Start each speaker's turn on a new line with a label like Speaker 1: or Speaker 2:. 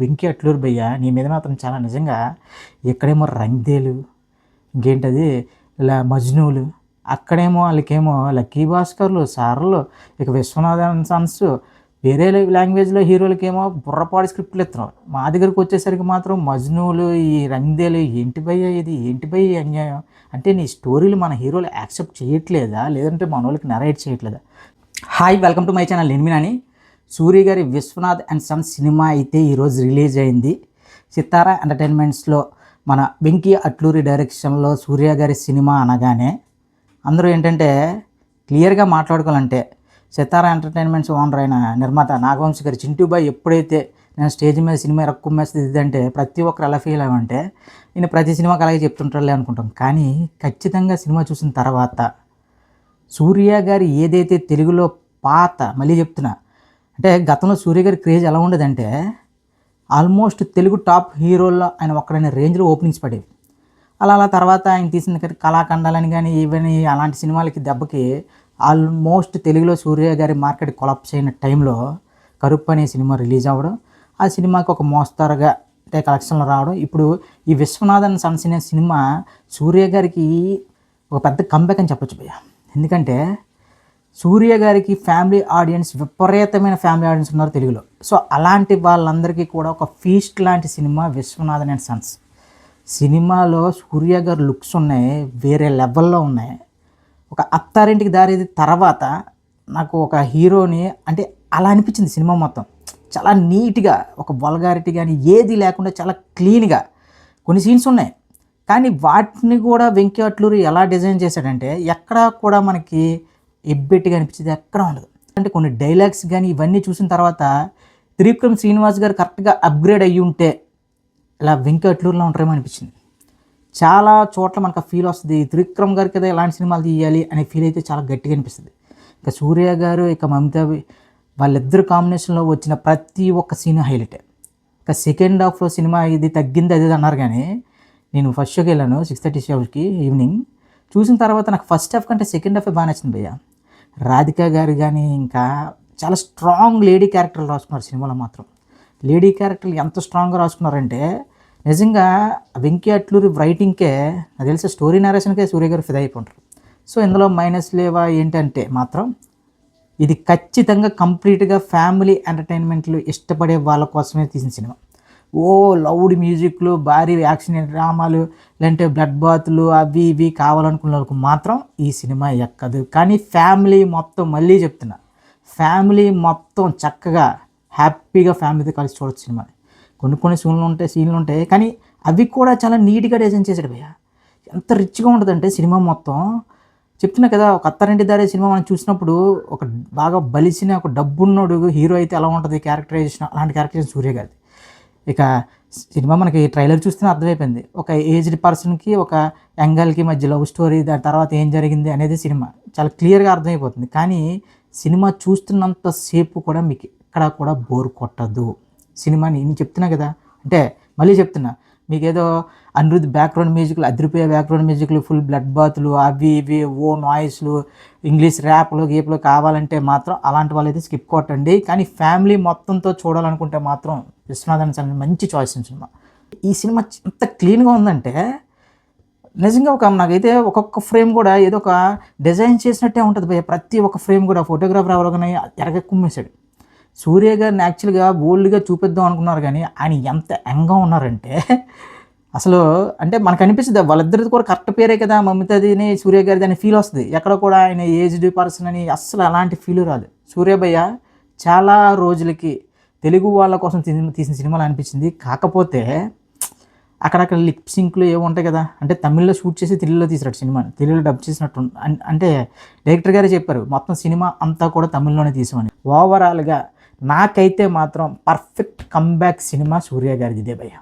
Speaker 1: వెంకీ అట్లూరి భయ్య నీ మీద మాత్రం చాలా నిజంగా ఇక్కడేమో రంగ్దేలు, ఇంకేంటది ఇలా మజ్నులు, అక్కడేమో వాళ్ళకేమో లక్కీ భాస్కర్లు, సార్లు, ఇక విశ్వనాథన్ సన్స్, వేరే లాంగ్వేజ్లో హీరోలకేమో బుర్రపాడి స్క్రిప్ట్లు ఇస్తున్నాం. మా దగ్గరికి వచ్చేసరికి మాత్రం మజ్నులు, ఈ రంగ్దేలు ఏంటి భయ్య ఇది, ఏంటి భయ్య అన్యాయం? అంటే నీ స్టోరీలు మన హీరోలు యాక్సెప్ట్ చేయట్లేదా, లేదంటే మన వాళ్ళకి నరేట్ చేయట్లేదా? Hi, welcome to my channel. నేను మీనాని. సూర్య గారి విశ్వనాథ్ అండ్ సన్స్ సినిమా అయితే ఈరోజు రిలీజ్ అయింది. సితారా ఎంటర్టైన్మెంట్స్లో మన వెంకీ అట్లూరి డైరెక్షన్లో సూర్య గారి సినిమా అనగానే అందరూ ఏంటంటే క్లియర్గా మాట్లాడుకోవాలంటే సితారా ఎంటర్టైన్మెంట్స్ ఓనర్ అయిన నిర్మాత నాగవంశీ గారి చింటూబాయ్ ఎప్పుడైతే నేను స్టేజ్ మీద సినిమా రక్కుమ్మేస్తుంది ఇదంటే ప్రతి ఒక్కరు ఎలా ఫీల్ అవ్వంటే నేను ప్రతి సినిమాకి అలాగే చెప్తుంటారులే అనుకుంటాం. కానీ ఖచ్చితంగా సినిమా చూసిన తర్వాత సూర్య గారి ఏదైతే తెలుగులో మళ్ళీ చెప్తున్నా, అంటే గతంలో సూర్య గారి క్రేజ్ ఎలా ఉండదంటే ఆల్మోస్ట్ తెలుగు టాప్ హీరోల్లో ఆయన ఒక్కడైన రేంజ్లో ఓపెనింగ్స్ పడేవి. అలా తర్వాత ఆయన తీసిన కళాఖండాలని కానీ ఇవన్నీ అలాంటి సినిమాలకి దెబ్బకి ఆల్మోస్ట్ తెలుగులో సూర్య గారి మార్కెట్ కొలాప్స్ అయిన టైంలో కరుప్ అనే సినిమా రిలీజ్ అవ్వడం, ఆ సినిమాకి ఒక మోస్తరుగా అంటే కలెక్షన్లు రావడం, ఇప్పుడు ఈ విశ్వనాథన్ సన్స్ అనే సినిమా సూర్య గారికి ఒక పెద్ద కంబ్యాక్ అని చెప్పొచ్చు భయ్య. ఎందుకంటే సూర్య గారికి ఫ్యామిలీ ఆడియన్స్, విపరీతమైన ఫ్యామిలీ ఆడియన్స్ ఉన్నారు తెలుగులో. సో అలాంటి వాళ్ళందరికీ కూడా ఒక ఫీస్ట్ లాంటి సినిమా విశ్వనాథన్ అండ్ సన్స్. సినిమాలో సూర్య గారి లుక్స్ ఉన్నాయి, వేరే లెవెల్లో ఉన్నాయి. ఒక అత్తారింటికి దారేది తర్వాత నాకు ఒక హీరోని అంటే అలా అనిపించింది. సినిమా మొత్తం చాలా నీట్గా, ఒక వల్గారిటీ కానీ ఏది లేకుండా చాలా క్లీన్గా కొన్ని సీన్స్ ఉన్నాయి. కానీ వాటిని కూడా వెంకీ అట్లూరి ఎలా డిజైన్ చేశాడంటే ఎక్కడా కూడా మనకి ఎబ్బెట్టిగా అనిపించేది ఎక్కడ ఉండదు. అంటే కొన్ని డైలాగ్స్ కానీ ఇవన్నీ చూసిన తర్వాత త్రివిక్రమ్ శ్రీనివాస్ గారు కరెక్ట్గా అప్గ్రేడ్ అయ్యి ఉంటే ఇలా వెంకీ అట్లూరిలో ఉంటారేమో అనిపించింది. చాలా చోట్ల మనకు ఫీల్ వస్తుంది, త్రివిక్రమ్ గారికి కదా ఇలాంటి సినిమాలు తీయాలి అనే ఫీల్ అయితే చాలా గట్టిగా అనిపిస్తుంది. ఇక సూర్య గారు ఇక మమతా వాళ్ళిద్దరు కాంబినేషన్లో వచ్చిన ప్రతి ఒక్క సీన్ హైలైటే. ఇక సెకండ్ హాఫ్లో సినిమా ఇది తగ్గింది అది అన్నారు, కానీ నేను ఫస్ట్ షోకి వెళ్ళాను 6:30 షోకి ఈవినింగ్. చూసిన తర్వాత నాకు ఫస్ట్ హాఫ్ కంటే సెకండ్ హాఫే బాగా నచ్చింది భయ్య. రాధిక గారు కానీ ఇంకా చాలా స్ట్రాంగ్ లేడీ క్యారెక్టర్లు రాసుకున్నారు సినిమాలో. మాత్రం లేడీ క్యారెక్టర్లు ఎంత స్ట్రాంగ్గా రాసుకున్నారంటే నిజంగా వెంకీ అట్లూరి రైటింగ్కే నాకు తెలిసే స్టోరీ నరేషన్కే సూర్య గారు ఫిదా అయిపోంటారు. సో ఇందులో మైనస్ లేవా ఏంటంటే మాత్రం ఇది ఖచ్చితంగా కంప్లీట్గా ఫ్యామిలీ ఎంటర్టైన్మెంట్లు ఇష్టపడే వాళ్ళ కోసమే తీసిన సినిమా. ఓ లౌడ్ మ్యూజిక్లు, భారీ యాక్షన్ డ్రామాలు, లేదంటే బ్లడ్ బాత్లు అవి ఇవి కావాలనుకున్న వాళ్ళకు మాత్రం ఈ సినిమా ఎక్కదు. కానీ ఫ్యామిలీ మొత్తం, మళ్ళీ చెప్తున్నా, ఫ్యామిలీ మొత్తం చక్కగా హ్యాపీగా ఫ్యామిలీతో కలిసి చూడొచ్చు సినిమా. కొన్ని సీన్లు ఉంటాయి కానీ అవి కూడా చాలా నీట్గా డిజైన్ చేశాడు భయ్య. ఎంత రిచ్గా ఉంటుందంటే సినిమా మొత్తం. చెప్తున్నా కదా, ఒక అత్తారింటి దారే సినిమా మనం చూసినప్పుడు ఒక బాగా బలిసిన ఒక డబ్బున్నోడు హీరో అయితే ఎలా ఉంటుంది క్యారెక్టరైజేషన్, అలాంటి క్యారెక్టరైజేషన్ సూర్య గారిది. ఇక సినిమా మనకి ట్రైలర్ చూస్తేనే అర్థమైపోయింది, ఒక ఏజ్డ్ పర్సన్కి ఒక యంగల్కి మధ్య లవ్ స్టోరీ, దాని తర్వాత ఏం జరిగింది అనేది సినిమా చాలా క్లియర్గా అర్థమైపోతుంది. కానీ సినిమా చూస్తున్నంతసేపు కూడా మీకు ఎక్కడా కూడా బోర్ కొట్టదు సినిమాని. నేను చెప్తున్నా కదా, అంటే మళ్ళీ చెప్తున్నా, మీకు ఏదో అనిరుద్ధ్ బ్యాక్గ్రౌండ్ మ్యూజిక్లు, అదిరిపోయే బ్యాక్గ్రౌండ్ మ్యూజిక్లు, ఫుల్ బ్లడ్ బాత్లు అవి ఇవి ఓ నాయిస్లు, ఇంగ్లీష్ ర్యాప్లు గీప్లు కావాలంటే మాత్రం అలాంటి వాళ్ళైతే స్కిప్ కొట్టండి. కానీ ఫ్యామిలీ మొత్తంతో చూడాలనుకుంటే మాత్రం విశ్వనాథన్ సన్స్ మంచి చాయిస్ సినిమా. ఈ సినిమా ఎంత క్లీన్గా ఉందంటే నిజంగా నాకైతే ఒక్కొక్క ఫ్రేమ్ కూడా ఏదో ఒక డిజైన్ చేసినట్టే ఉంటుంది భయ్య. ప్రతి ఒక్క ఫ్రేమ్ కూడా ఫోటోగ్రాఫర్ ఎవరికైనా ఎరగకుమ్మేశాడు. సూర్య గారిని యాక్చువల్గా బోల్డ్గా చూపిద్దాం అనుకున్నారు, కానీ ఆయన ఎంత యంగ్గా ఉన్నారంటే అసలు అంటే మనకు అనిపిస్తుంది వాళ్ళిద్దరిది కూడా కరెక్ట్ పేరే కదా, మమతాదిని సూర్య గారిది అని ఫీల్ వస్తుంది. ఎక్కడ కూడా ఆయన ఏజ్డ్ పర్సన్ అని అస్సలు అలాంటి ఫీల్ రాదు. సూర్య భయ్య చాలా రోజులకి తెలుగు వాళ్ళ కోసం తీసిన సినిమాలు అనిపించింది. కాకపోతే అక్కడక్కడ లిప్ సింక్లు ఏవో ఉంటాయి కదా, అంటే తమిళ్లో షూట్ చేసి తెలుగులో తీసినట్టు సినిమాని తెలుగులో డబ్ చేసినట్టు, అంటే డైరెక్టర్ గారే చెప్పారు మొత్తం సినిమా అంతా కూడా తమిళ్లోనే తీసామని. ఓవరాల్గా నాకైతే మాత్రం పర్ఫెక్ట్ కంబ్యాక్ సినిమా సూర్య గారిది ఇదే భయ్య.